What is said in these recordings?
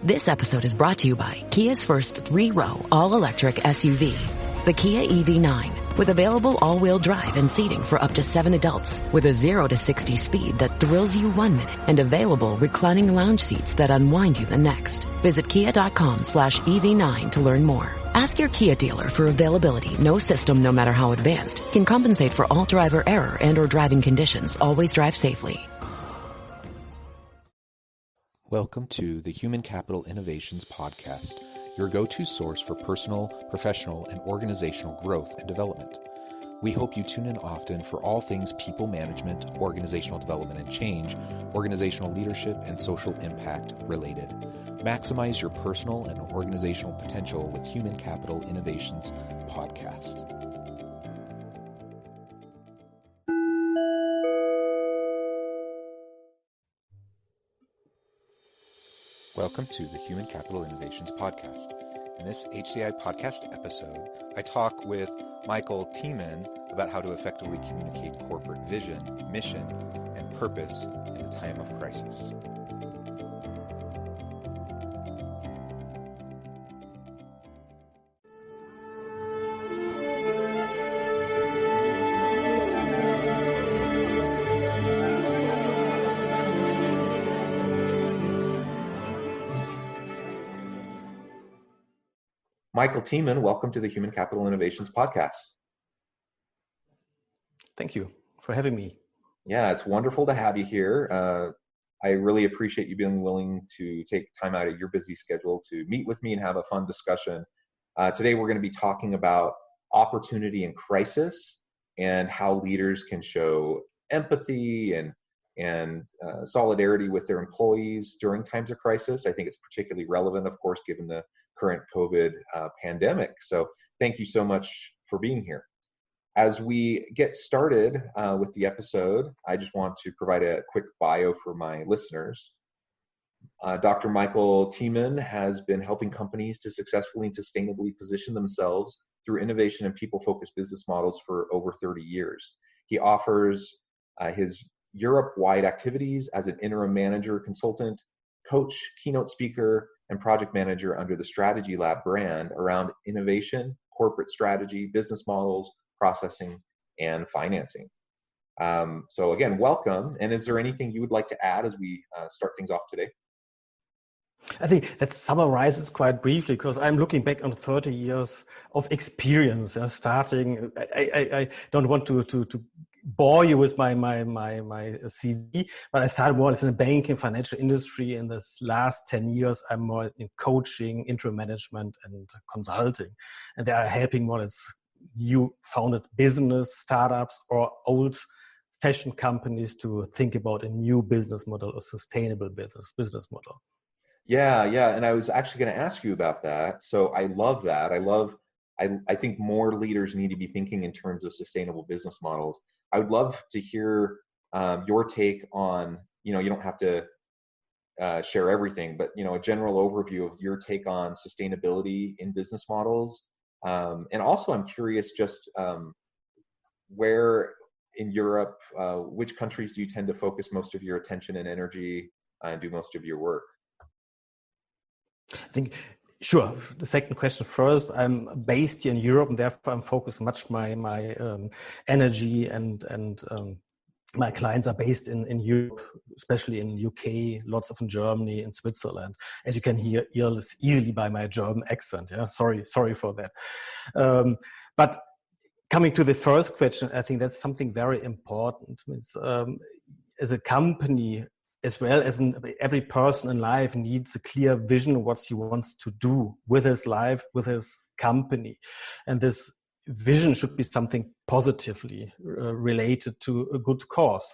This episode is brought to you by Kia's first 3-row all-electric SUV, the Kia EV9, with available all-wheel drive and seating for up to 7 adults, with a 0 to 60 speed that thrills you 1 minute and available reclining lounge seats that unwind you the next. Visit kia.com/EV9 to learn more. Ask your Kia dealer for availability. No system, no matter how advanced, can compensate for all driver error and or driving conditions. Always drive safely. Welcome to the Human Capital Innovations Podcast, your go-to source for personal, professional, and organizational growth and development. We hope you tune in often for all things people management, organizational development and change, organizational leadership, and social impact related. Maximize your personal and organizational potential with Human Capital Innovations Podcast. Welcome to the Human Capital Innovations Podcast. In this HCI podcast episode, I talk with Michael Thie about how to effectively communicate corporate vision, mission, and purpose in a time of crisis. Michael Thie, welcome to the Human Capital Innovations Podcast. Thank you for having me. Yeah, it's wonderful to have you here. I really appreciate you being willing to take time out of your busy schedule to meet with me and have a fun discussion. Today, we're going to be talking about opportunity in crisis and how leaders can show empathy and solidarity with their employees during times of crisis. I think it's particularly relevant, of course, given the current COVID pandemic. So thank you so much for being here. As we get started with the episode, I just want to provide a quick bio for my listeners. Dr. Michael Thie has been helping companies to successfully and sustainably position themselves through innovation and people-focused business models for over 30 years. He offers his Europe-wide activities as an interim manager, consultant, coach, keynote speaker, and project manager under the Strategy Lab brand around innovation, corporate strategy, business models, processing, and financing. So again, welcome. And is there anything you would like to add as we start things off today? I think that summarizes quite briefly, because I'm looking back on 30 years of experience. Starting, I don't want to bore you with my CV, but I started more or less in the banking financial industry. In the last 10 years, I'm more in coaching, interim management, and consulting. And they are helping more or less new founded business, startups, or old-fashioned companies to think about a new business model, a sustainable business model. Yeah. And I was actually going to ask you about that. So I love that. I think more leaders need to be thinking in terms of sustainable business models. I would love to hear your take on, you don't have to share everything, but, a general overview of your take on sustainability in business models. And also I'm curious just where in Europe, which countries do you tend to focus most of your attention and energy and do most of your work? I think, sure. The second question first. I'm based here in Europe, and therefore I'm focused much my energy and my clients are based in Europe, especially in UK, lots of in Germany, in Switzerland, as you can hear easily by my German accent. Yeah, sorry for that. But coming to the first question, I think that's something very important. It's, as a company, as well as every person in life needs a clear vision of what he wants to do with his life, with his company. And this vision should be something positively related to a good cause.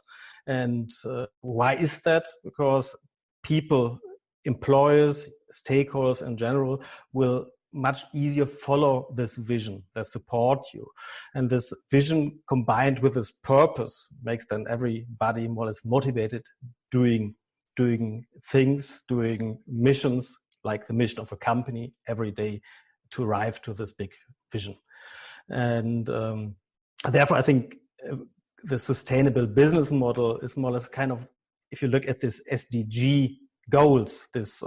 And why is that? Because people, employers, stakeholders in general will much easier follow this vision that support you. And this vision combined with this purpose makes then everybody more or less motivated doing things, doing missions, like the mission of a company every day to arrive to this big vision. And therefore, I think the sustainable business model is more or less kind of, if you look at this SDG goals, this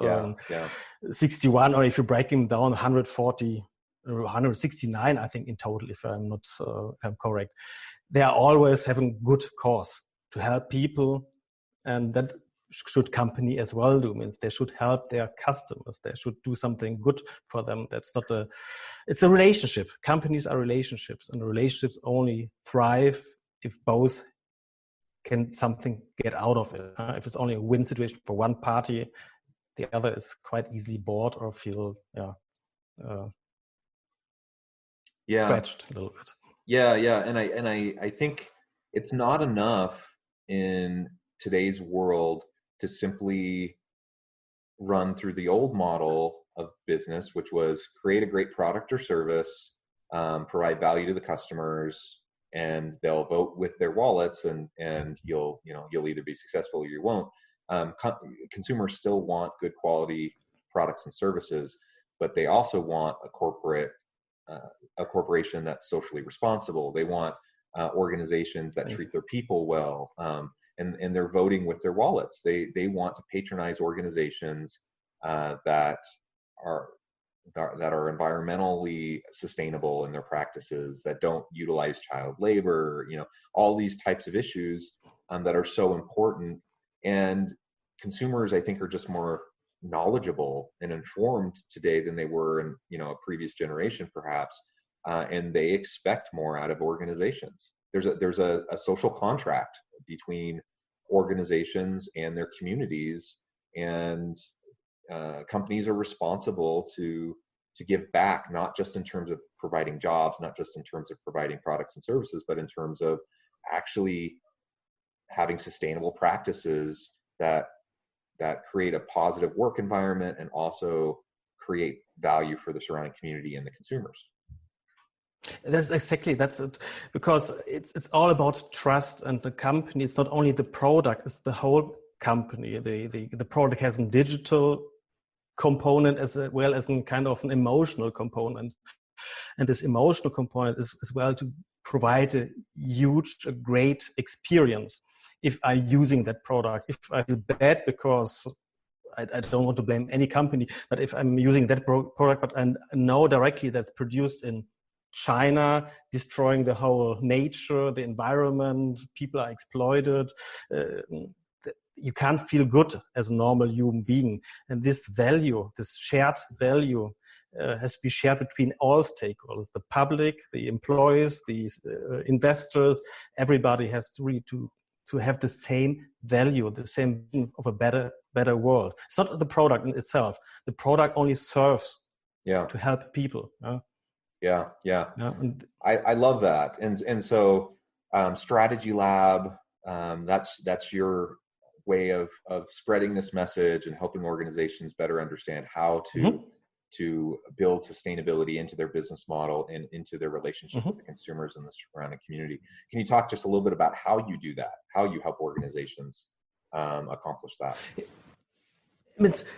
61, or if you break them down, 140, 169, I think in total, if I'm not if I'm correct. They are always having good cause to help people, and that should company as well do. Means they should help their customers. They should do something good for them. That's not it's a relationship. Companies are relationships, and relationships only thrive if both can something get out of it. If it's only a win situation for one party, the other is quite easily bored or feel stretched a little bit. Yeah, and I think it's not enough in today's world to simply run through the old model of business, which was create a great product or service, provide value to the customers, and they'll vote with their wallets, and you'll either be successful or you won't. Consumers still want good quality products and services, but they also want a corporation that's socially responsible. They want organizations that treat their people well, and they're voting with their wallets. They want to patronize organizations that are environmentally sustainable in their practices, that don't utilize child labor, all these types of issues that are so important. And consumers, I think, are just more knowledgeable and informed today than they were in a previous generation, perhaps, and they expect more out of organizations. There's a social contract between organizations and their communities, and companies are responsible to give back, not just in terms of providing jobs, not just in terms of providing products and services, but in terms of actually having sustainable practices that create a positive work environment and also create value for the surrounding community and the consumers. That's it, because it's all about trust, and the company, it's not only the product, it's the whole company. The product has a digital component as well as a kind of an emotional component, and this emotional component is as well to provide a great experience. If I'm using that product, if I feel bad because I don't want to blame any company, but if I'm using that product, but I know directly that's produced in China, destroying the whole nature, the environment, people are exploited, you can't feel good as a normal human being. And this value, this shared value, has to be shared between all stakeholders, the public, the employees, the investors. Everybody has to have the same value, the same vision of a better world. It's not the product in itself. The product only serves to help people. Yeah. I love that. And so Strategy Lab, that's your way of spreading this message and helping organizations better understand how to build sustainability into their business model and into their relationship with the consumers and the surrounding community. Can you talk just a little bit about how you do that, how you help organizations accomplish that?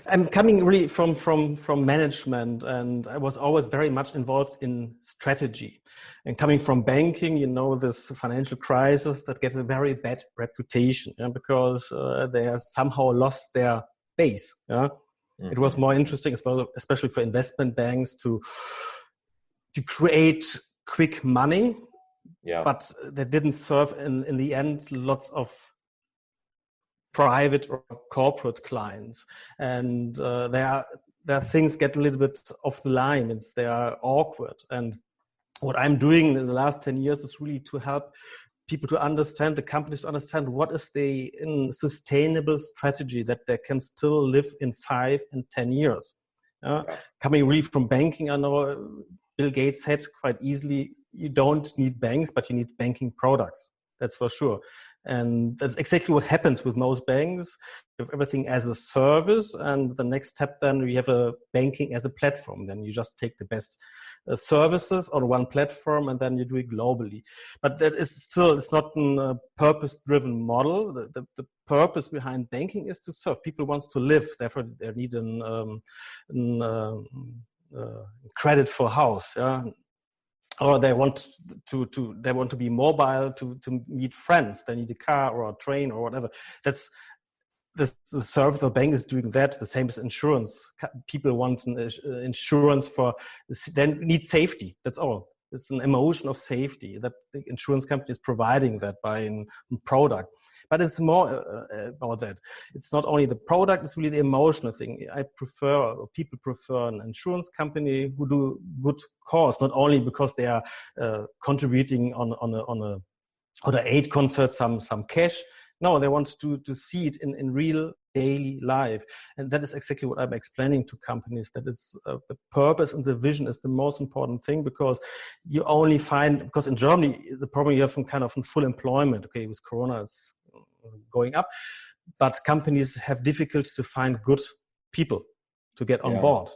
I'm coming really from management, and I was always very much involved in strategy. And coming from banking, this financial crisis that gets a very bad reputation because they have somehow lost their base. It was more interesting as well, especially for investment banks, to create quick money, but that didn't serve in the end lots of private or corporate clients, and there are things get a little bit off the line. They are awkward, and what I'm doing in the last 10 years is really to help people to understand, the companies to understand what is the sustainable strategy that they can still live in 5 and 10 years. Coming really from banking, I know Bill Gates said quite easily, you don't need banks, but you need banking products. That's for sure. And that's exactly what happens with most banks. You have everything as a service, and the next step then we have a banking as a platform. Then you just take the best services on one platform, and then you do it globally. But that is still, it's not a purpose-driven model. The purpose behind banking is to serve. People want to live, therefore they need credit for house. Or they want to be mobile to meet friends. They need a car or a train or whatever. the service of bank is doing that. The same as insurance. People want insurance they need safety. That's all. It's an emotion of safety that the insurance company is providing that by a product. But it's more about that. It's not only the product, it's really the emotional thing. People prefer an insurance company who do good cause, not only because they are contributing on a aid concert some cash. No, they want to see it in real daily life. And that is exactly what I'm explaining to companies, that is the purpose and the vision is the most important thing, because you only find, because in Germany, the problem you have some kind of full employment. Okay, with Corona, it's going up, but companies have difficulty to find good people to get on board.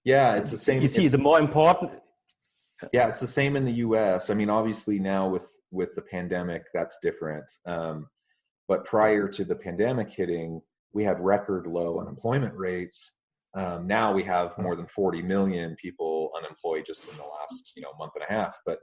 Yeah, it's the same. You see, the more important. Yeah, it's the same in the US. I mean, obviously now with the pandemic, that's different. But prior to the pandemic hitting, we had record low unemployment rates. Now we have more than 40 million people unemployed just in the last month and a half. But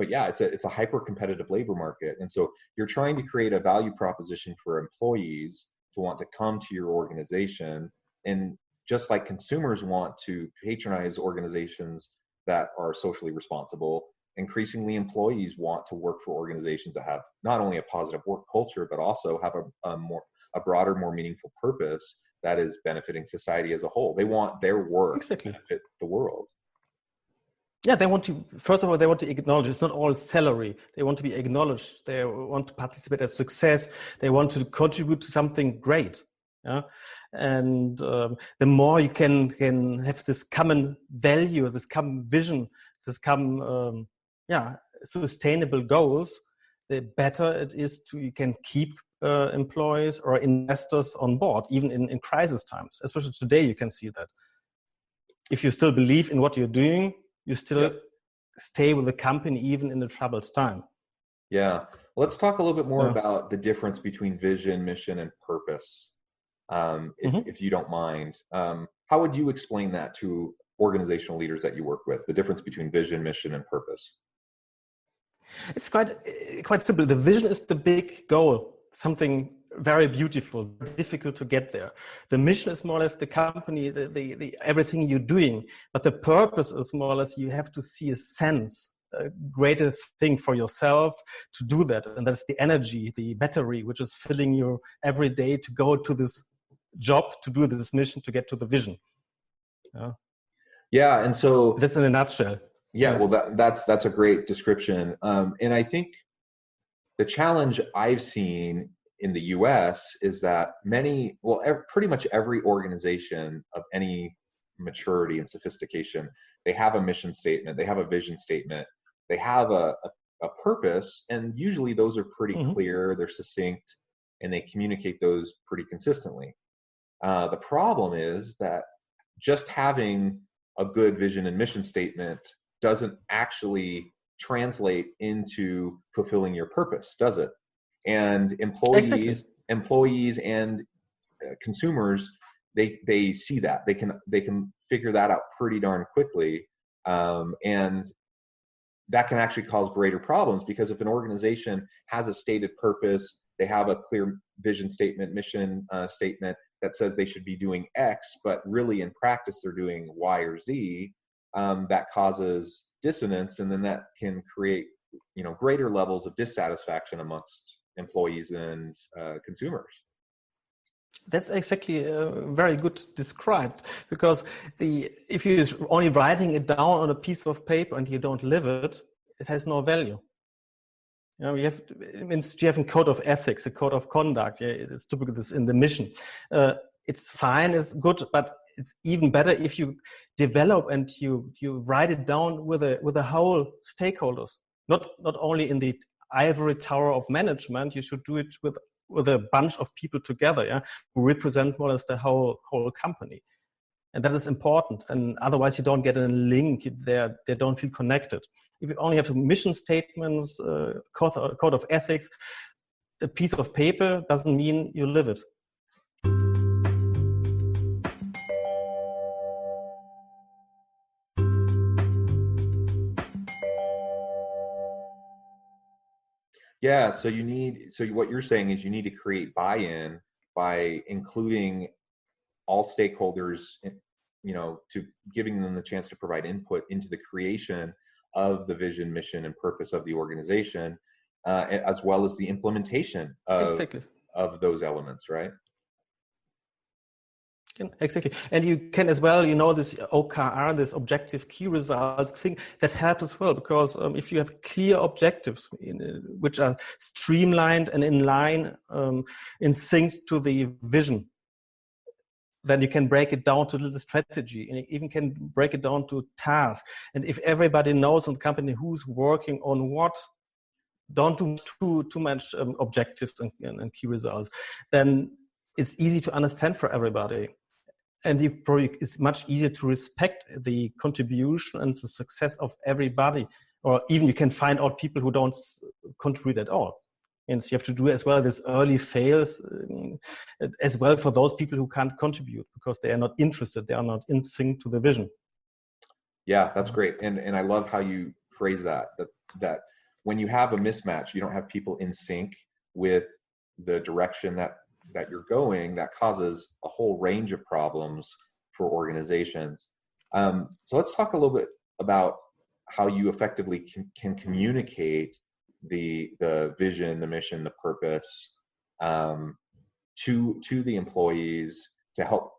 yeah, it's a hyper competitive labor market, and so you're trying to create a value proposition for employees to want to come to your organization, and just like consumers want to patronize organizations that are socially responsible, increasingly employees want to work for organizations that have not only a positive work culture, but also have a broader, more meaningful purpose that is benefiting society as a whole. They want their work to benefit the world. Yeah, first of all, they want to acknowledge it's not all salary. They want to be acknowledged. They want to participate in success. They want to contribute to something great. Yeah? And the more you can have this common value, this common vision, this common sustainable goals, the better it is you can keep employees or investors on board, even in crisis times. Especially today, you can see that. If you still believe in what you're doing, you still stay with the company even in the troubled time. Yeah. Let's talk a little bit more about the difference between vision, mission, and purpose, if you don't mind. How would you explain that to organizational leaders that you work with, the difference between vision, mission, and purpose? It's quite simple. The vision is the big goal, something very beautiful, difficult to get there. The mission is more or less the company, the everything you're doing. But the purpose is more or less you have to see a sense, a greater thing for yourself to do that. And that's the energy, the battery, which is filling you every day to go to this job, to do this mission, to get to the vision. Yeah, and so that's in a nutshell. Yeah, well, that's a great description. And I think the challenge I've seen in the US is that pretty much every organization of any maturity and sophistication, they have a mission statement, they have a vision statement, they have a purpose, and usually those are pretty clear, they're succinct, and they communicate those pretty consistently. The problem is that just having a good vision and mission statement doesn't actually translate into fulfilling your purpose, does it? And employees and consumers, they see that. They can figure that out pretty darn quickly, and that can actually cause greater problems, because if an organization has a stated purpose, they have a clear vision statement, mission statement that says they should be doing X, but really in practice they're doing Y or Z, that causes dissonance, and then that can create greater levels of dissatisfaction amongst employees and consumers. That's exactly very good described, because if you're only writing it down on a piece of paper and you don't live it, it has no value. You have a code of ethics, a code of conduct. Yeah, it's typical this in the mission. It's fine, it's good, but it's even better if you develop and you write it down with the whole stakeholders, not only in the ivory tower of management. You should do it with a bunch of people together, who represent more or less the whole company, and that is important. And otherwise, you don't get a link. They don't feel connected. If you only have mission statements, code of ethics, a piece of paper doesn't mean you live it. Yeah, so what you're saying is you need to create buy-in by including all stakeholders, to giving them the chance to provide input into the creation of the vision, mission, and purpose of the organization, as well as the implementation Exactly. of those elements, right? Exactly. And you can as well, this OKR, this objective key result thing, that helps as well, because if you have clear objectives which are streamlined and in line, in sync to the vision, then you can break it down to the strategy, and you even can break it down to tasks. And if everybody knows in the company who's working on what, don't do too much objectives and key results, then it's easy to understand for everybody. And it's much easier to respect the contribution and the success of everybody. Or even you can find out people who don't contribute at all. And so you have to do as well this early fails, as well for those people who can't contribute because they are not interested, they are not in sync to the vision. Yeah, that's great. And I love how you phrase that when you have a mismatch, you don't have people in sync with the direction that you're going, that causes a whole range of problems for organizations. So let's talk a little bit about how you effectively can communicate the vision, the mission, the purpose to the employees to help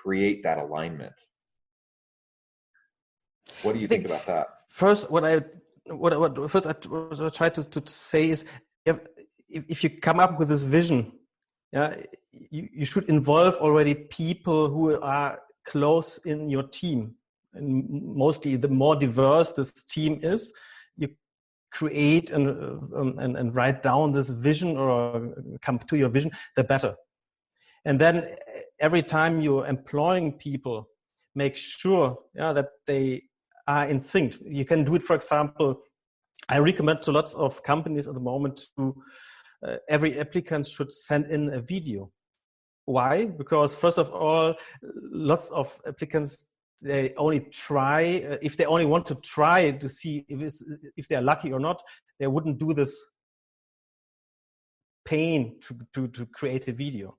create that alignment. What do you think about that? First, what I try to say is, if you come up with this vision, you should involve already people who are close in your team. And mostly, the more diverse this team is, you create and write down this vision or come to your vision, the better. And then every time you're employing people, make sure that they are in sync. You can do it, for example, I recommend to lots of companies at the moment to every applicant should send in a video. Why? Because first of all, lots of applicants, they only try, if they only want to try to see if they're lucky or not, they wouldn't do this pain to create a video.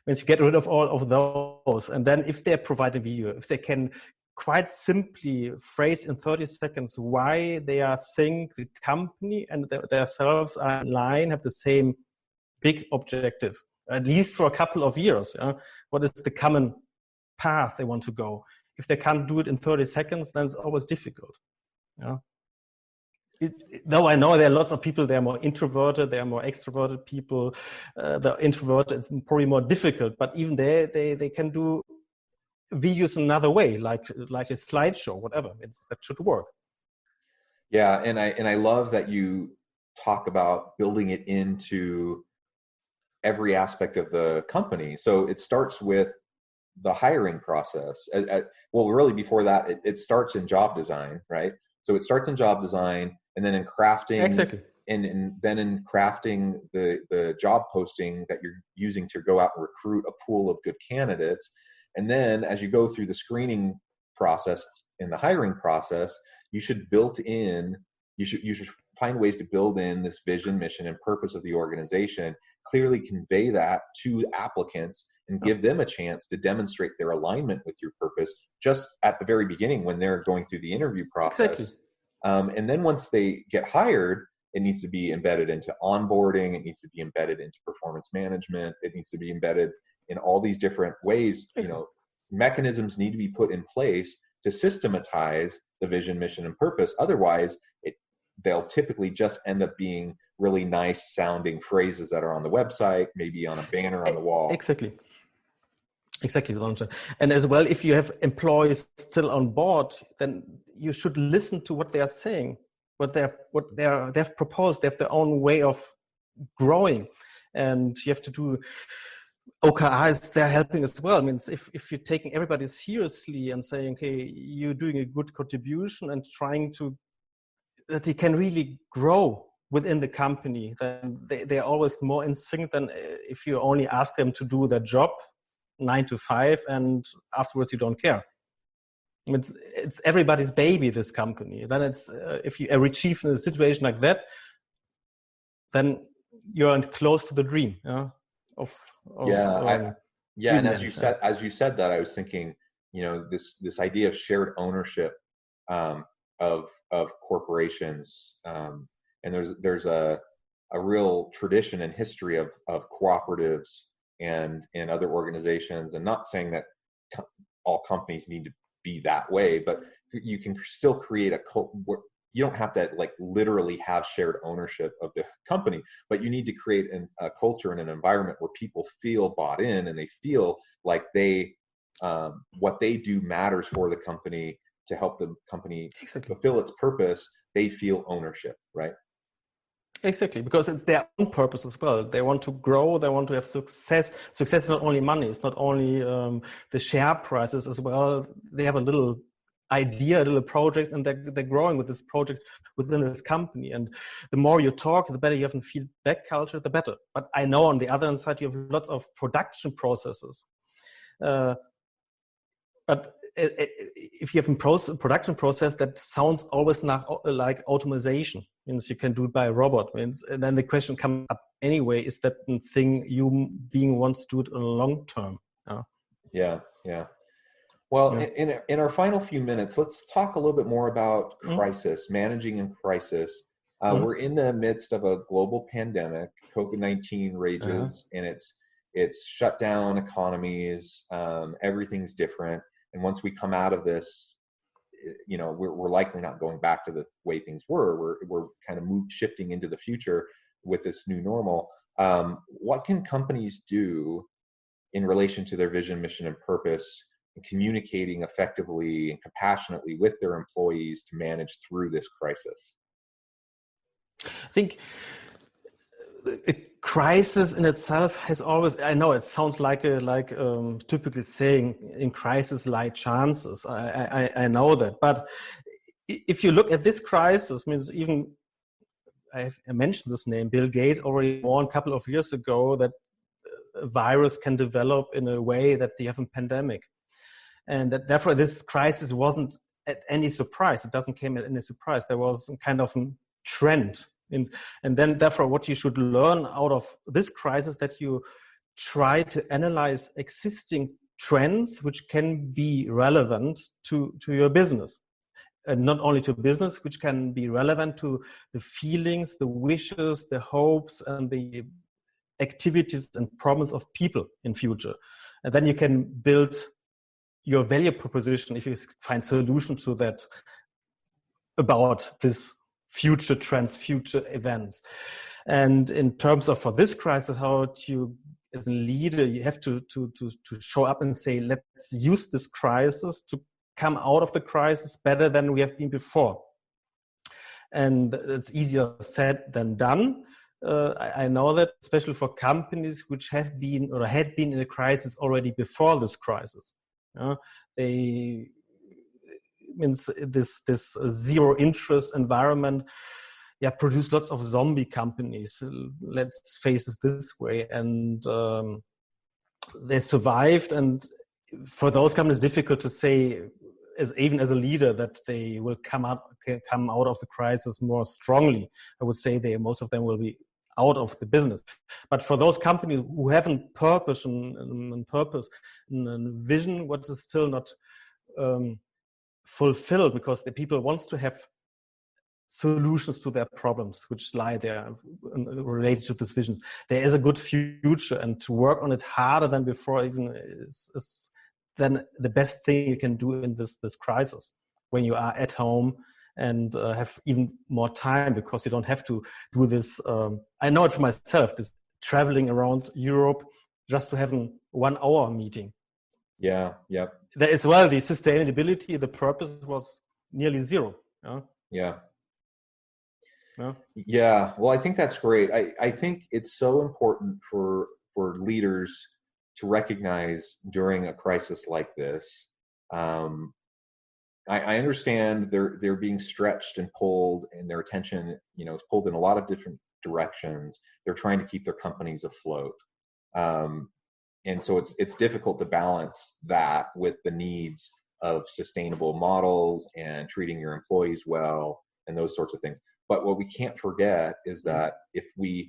Means you get rid of all of those. And then if they provide a video, if they can quite simply phrase in 30 seconds why they think the company and themselves are in line, have the same big objective, at least for a couple of years. What is the common path they want to go? If they can't do it in 30 seconds, then it's always difficult. Though I know there are lots of people, they are more introverted, they are more extroverted people. The introverted, it's probably more difficult, but even they can do videos another way, like a slideshow, whatever. That should work. Yeah, and I love that you talk about building it into every aspect of the company. So it starts with the hiring process. Well, really before that, it starts in job design, right? So it starts in job design, and then in crafting, exactly, and then in crafting the job posting that you're using to go out and recruit a pool of good candidates. And then as you go through the screening process in the hiring process, you should find ways to build in this vision, mission, and purpose of the organization, clearly convey that to applicants and give them a chance to demonstrate their alignment with your purpose just at the very beginning when they're going through the interview process. Exactly. And then once they get hired, it needs to be embedded into onboarding. It needs to be embedded into performance management. It needs to be embedded in all these different ways. Mechanisms need to be put in place to systematize the vision, mission, and purpose. Otherwise, they'll typically just end up being really nice sounding phrases that are on the website, maybe on a banner on the wall. Exactly. And as well, if you have employees still on board, then you should listen to what they are saying, what they've proposed. They have their own way of growing, and you have to do OKRs. They're helping as well. I mean, if you're taking everybody seriously and saying, okay, you're doing a good contribution and trying to that they can really grow within the company, then they're always more in sync than if you only ask them to do their job 9 to 5 and afterwards you don't care. It's everybody's baby, this company. Then it's if you achieve in a situation like that, then you're close to the dream. Of and as you said that, I was thinking, this idea of shared ownership of corporations, and there's a real tradition and history of cooperatives and other organizations, and not saying that all companies need to be that way, but you can still create you don't have to like literally have shared ownership of the company, but you need to create a culture and an environment where people feel bought in and they feel like what they do matters for the company to help the company fulfill its purpose. They feel ownership, right? Exactly, because it's their own purpose as well. They want to grow, they want to have success. Success is not only money, it's not only the share prices as well. They have a little idea, a little project, and they're growing with this project within this company. And the more you talk, the better you have a feedback culture, the better. But I know on the other hand side, you have lots of production processes. But if you have a production process that sounds always like automation, means you can do it by a robot, means, and then the question comes up anyway, is that a thing you being wants to do it in the long term? Yeah. Well, in our final few minutes, let's talk a little bit more about crisis, managing in crisis. We're in the midst of a global pandemic. COVID-19 rages, and it's shut down economies. Everything's different. And once we come out of this, we're likely not going back to the way things were. We're kind of shifting into the future with this new normal. What can companies do in relation to their vision, mission, and purpose, and communicating effectively and compassionately with their employees to manage through this crisis? I think a crisis in itself has always, I know it sounds like typical saying, in crisis lie chances. I know that. But if you look at this crisis, means even, I mentioned this name, Bill Gates already warned a couple of years ago that a virus can develop in a way that you have a pandemic. And that therefore this crisis wasn't at any surprise. It doesn't come at any surprise. There was a kind of a trend. And then therefore what you should learn out of this crisis, that you try to analyze existing trends which can be relevant to your business. And not only to business, which can be relevant to the feelings, the wishes, the hopes, and the activities and problems of people in future. And then you can build your value proposition if you find solutions to that about this future trends, future events. And in terms of for this crisis, how you as a leader, you have to show up and say, let's use this crisis to come out of the crisis better than we have been before. And it's easier said than done. I know that, especially for companies which have been or had been in a crisis already before this crisis. They means this zero interest environment produce lots of zombie companies. Let's face it this way. And they survived. And for those companies, it's difficult to say, even as a leader, that they will come out of the crisis more strongly. I would say most of them will be out of the business. But for those companies who haven't purpose and vision, what is still not fulfilled, because the people wants to have solutions to their problems which lie there related to these visions. There is a good future, and to work on it harder than before even is then the best thing you can do in this crisis, when you are at home and have even more time, because you don't have to do this. I know it for myself, this traveling around Europe just to have a 1 hour meeting. Yeah. There as well, the sustainability, the purpose was nearly zero. Yeah. Well, I think that's great. I think it's so important for leaders to recognize during a crisis like this. I understand they're being stretched and pulled, and their attention, is pulled in a lot of different directions. They're trying to keep their companies afloat. And so it's difficult to balance that with the needs of sustainable models and treating your employees well and those sorts of things. But what we can't forget is that if we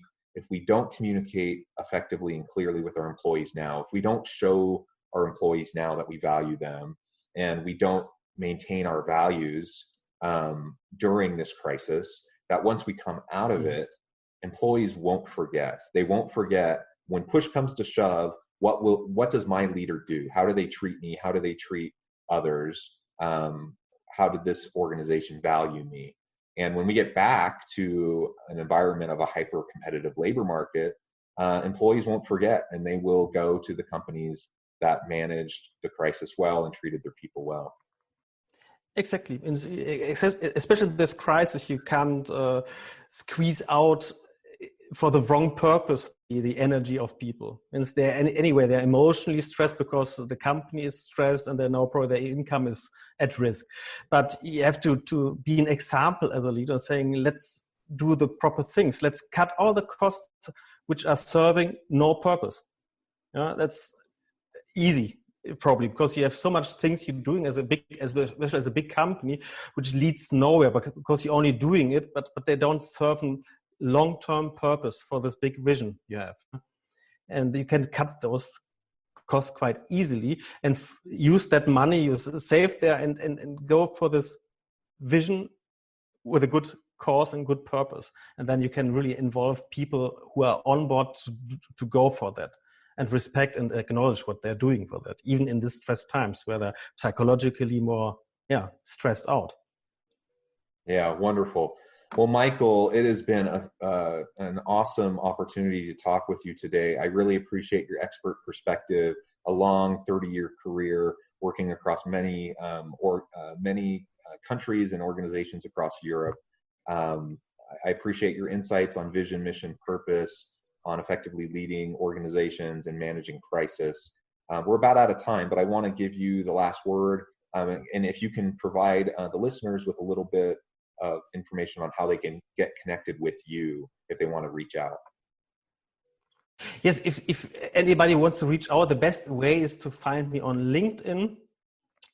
don't communicate effectively and clearly with our employees now, if we don't show our employees now that we value them, and we don't maintain our values during this crisis, that once we come out of it, employees won't forget. They won't forget when push comes to shove, what does my leader do? How do they treat me? How do they treat others? How did this organization value me? And when we get back to an environment of a hyper-competitive labor market, employees won't forget, and they will go to the companies that managed the crisis well and treated their people well. Exactly. Especially this crisis, you can't squeeze out for the wrong purpose the energy of people. Means they're emotionally stressed because the company is stressed and they know probably their income is at risk. But you have to be an example as a leader, saying, let's do the proper things. Let's cut all the costs which are serving no purpose. That's easy. Probably because you have so much things you're doing especially as a big company, which leads nowhere because you're only doing it, but they don't serve a long-term purpose for this big vision you have. And you can cut those costs quite easily and use that money you save there and go for this vision with a good cause and good purpose. And then you can really involve people who are on board to go for that, and respect and acknowledge what they're doing for that, even in these stressed times where they're psychologically more stressed out. Yeah, wonderful. Well, Michael, it has been an awesome opportunity to talk with you today. I really appreciate your expert perspective, a long 30-year career working across many countries and organizations across Europe. I appreciate your insights on vision, mission, purpose, on effectively leading organizations and managing crisis. We're about out of time, but I want to give you the last word. And if you can provide the listeners with a little bit of information on how they can get connected with you if they want to reach out. Yes, if anybody wants to reach out, the best way is to find me on LinkedIn.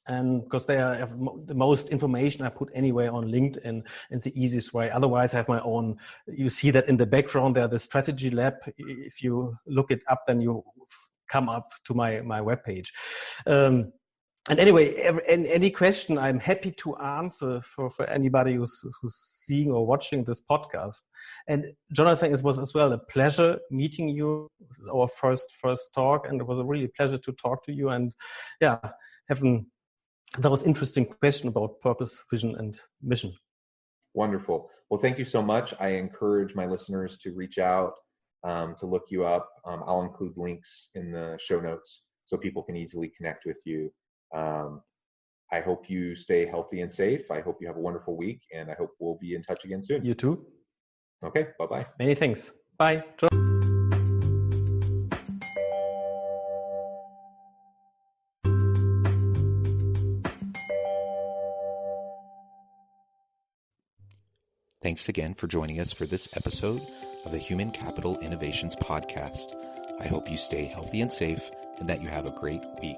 And because they have the most information I put anywhere on LinkedIn, it's the easiest way. Otherwise, I have my own. You see that in the background there, the Strategy Lab. If you look it up, then you come up to my webpage. And anyway, any question, I'm happy to answer for anybody who's seeing or watching this podcast. And Jonathan, it was as well a pleasure meeting you. Our first talk, and it was a really pleasure to talk to you. And having that was interesting question about purpose, vision, and mission. Wonderful. Well, thank you so much. I encourage my listeners to reach out, to look you up. I'll include links in the show notes so people can easily connect with you. I hope you stay healthy and safe. I hope you have a wonderful week, and I hope we'll be in touch again soon. You too. Okay, bye-bye. Many thanks. Bye. Thanks again for joining us for this episode of the Human Capital Innovations Podcast. I hope you stay healthy and safe and that you have a great week.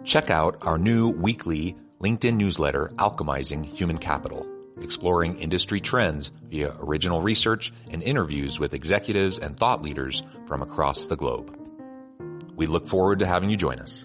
Check out our new weekly LinkedIn newsletter, Alchemizing Human Capital, exploring industry trends via original research and interviews with executives and thought leaders from across the globe. We look forward to having you join us.